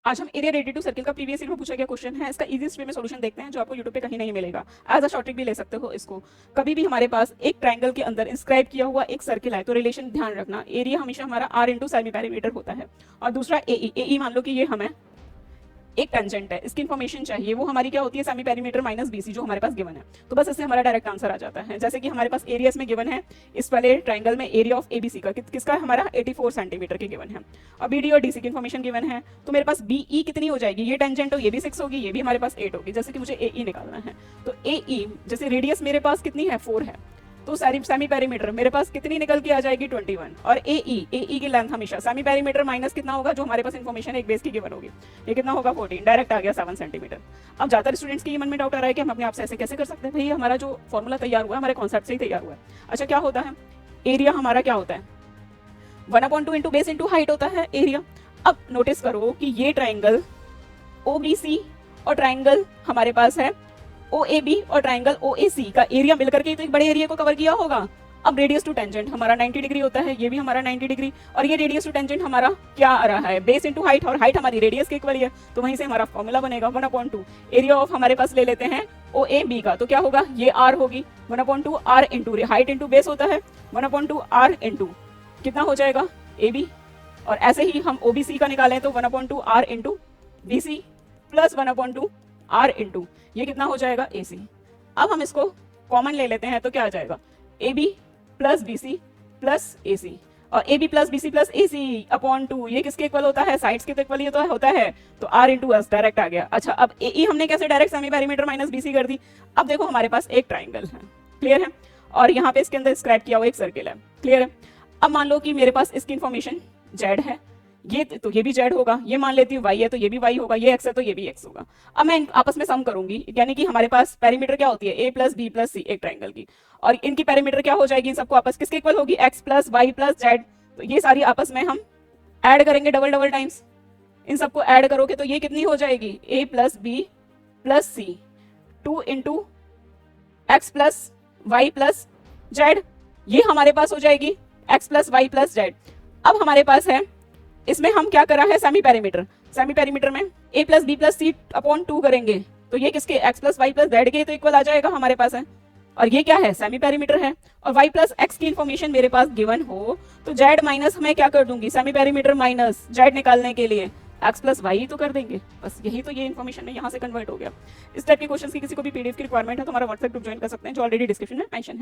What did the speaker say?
आज हम area radius two circle का प्रीवियस ईयर में पूछा गया क्वेश्चन है। इसका इजीएस्ट वे में सॉल्यूशन देखते हैं जो आपको यूट्यूब पे कहीं नहीं मिलेगा। एज अ शॉर्ट ट्रिक भी ले सकते हो इसको। कभी भी हमारे पास एक ट्राइंगल के अंदर इंस्क्राइब किया हुआ एक सर्किल है तो रिलेशन ध्यान रखना, एरिया हमेशा हमारा r इंटू सेमी पेरीमीटर होता है और दूसरा ए मान लो कि ये हमें एक टेंजेंट है, इसकी इन्फॉर्मेशन चाहिए, वो हमारी क्या होती है सेमी पेरीमीटर माइनस बीसी जो हमारे पास गिवन है। तो बस इससे हमारा डायरेक्ट आंसर आ जाता है। जैसे कि हमारे पास एरिया इसमें गिवन है, इस वाले ट्राइंगल में एरिया ऑफ एबीसी का किसका हमारा 84 सेंटीमीटर के गिवन है और बीडी और डीसी की इन्फॉर्मेशन गिवन है। तो मेरे पास बीई कितनी हो जाएगी, ये टेंजेंट हो, ये भी 6 होगी, ये भी हमारे पास 8 होगी। जैसे कि मुझे एई निकालना है तो एई जैसे रेडियस मेरे पास कितनी है 4 है, तो सारी सेमी पेरीमीटर मेरे पास कितनी निकल के आ जाएगी 21। और एई की लेंथ हमेशा सेमी पेरीमीटर माइनस कितना होगा जो हमारे पास इन्फॉर्मेशन एक बेस की गिवन होगी, ये कितना होगा 14, डायरेक्ट आ गया 7 सेंटीमीटर। अब ज्यादातर स्टूडेंट्स के ये मन में डाउट आ रहा है कि हम अपने आप से ऐसे कैसे कर सकते हैं, भाई हमारा जो फॉर्मूला तैयार हुआ है हमारे कॉन्सेप्ट से ही तैयार हुआ है। अच्छा क्या होता है, एरिया हमारा क्या होता है 1/2 इंटू बेस इंटू हाइट होता है एरिया। अब नोटिस करो कि ये ट्राइंगल ओबीसी और ट्राइंगल हमारे पास है OAB और ट्राइंगल OAC का एरिया मिलकर के तो एक बड़े एरिया को कवर किया होगा। अब रेडियस टू टेंजेंट हमारा 90 डिग्री होता है, ये भी हमारा 90 डिग्री, और ये रेडियस टू टेंजेंट हमारा क्या आ रहा है बेस इनटू हाइट, और हाइट हमारी रेडियस के इक्वल है। तो वहीं से हमारा फॉर्मूला बनेगा 1/2 एरिया ऑफ हमारे पास ले लेते हैं OAB का, तो क्या होगा ये R होगी 1/2 R into height into base होता है 1/2 R इंटू कितना हो जाएगा AB, और ऐसे ही हम OBC का निकालें तो 1/2 R into BC plus 1/2 R into ये कितना हो जाएगा AC। अब हम इसको कॉमन ले लेते हैं तो क्या आ जाएगा AB plus BC plus AC, और AB plus BC plus AC upon 2 ये किसके इक्वल होता है, साइड्स के तो इक्वल ये तो होता है, तो R इंटू एस डायरेक्ट आ गया। अच्छा अब AE हमने कैसे direct semi perimeter minus BC कर दी। अब देखो हमारे पास एक ट्राइंगल है, क्लियर है, और यहाँ पे इसके अंदर स्क्रैप किया हुआ एक सर्किल है, क्लियर है। अब मान लो कि मेरे पास इसकी इन्फॉर्मेशन Z है, ये तो ये भी Z होगा, ये मान लेती हूँ Y है तो ये भी Y होगा, ये X है तो ये भी X होगा। अब मैं आपस में सम करूंगी, यानी कि हमारे पास पेरीमीटर क्या होती है A plus B plus C एक ट्राइंगल की, और इनकी पेरीमीटर क्या हो जाएगी, इन सबको आपस किसके इक्वल होगी X plus Y plus Z। तो ये सारी आपस में हम ऐड करेंगे डबल डबल टाइम्स, इन सबको ऐड करोगे तो ये कितनी हो जाएगी A plus B plus C 2 into X plus Y plus Z, ये हमारे पास हो जाएगी X plus Y plus Z। अब हमारे पास है इसमें हम क्या करा है सेमी पेरीमीटर में A plus B plus C upon 2 करेंगे तो ये किसके X plus Y plus Z के तो इक्वल आ जाएगा हमारे पास है, और ये क्या है सेमी पेरीमीटर है, और Y प्लस X की इन्फॉर्मेशन मेरे पास गिवन हो तो Z माइनस मैं क्या कर दूंगी सेमी पेरीमीटर माइनस Z निकालने के लिए X प्लस Y तो कर देंगे, बस यही तो ये इन्फॉर्मेशन है, यहाँ से कन्वर्ट हो गया। इस टाइप के क्वेश्चन की किसी को भी PDF की रिक्वायरमेंट है तो हमारा व्हाट्सएप ग्रुप ज्वाइन कर सकते हैं जो ऑलरेडी डिस्क्रिप्शन में मेंशन है।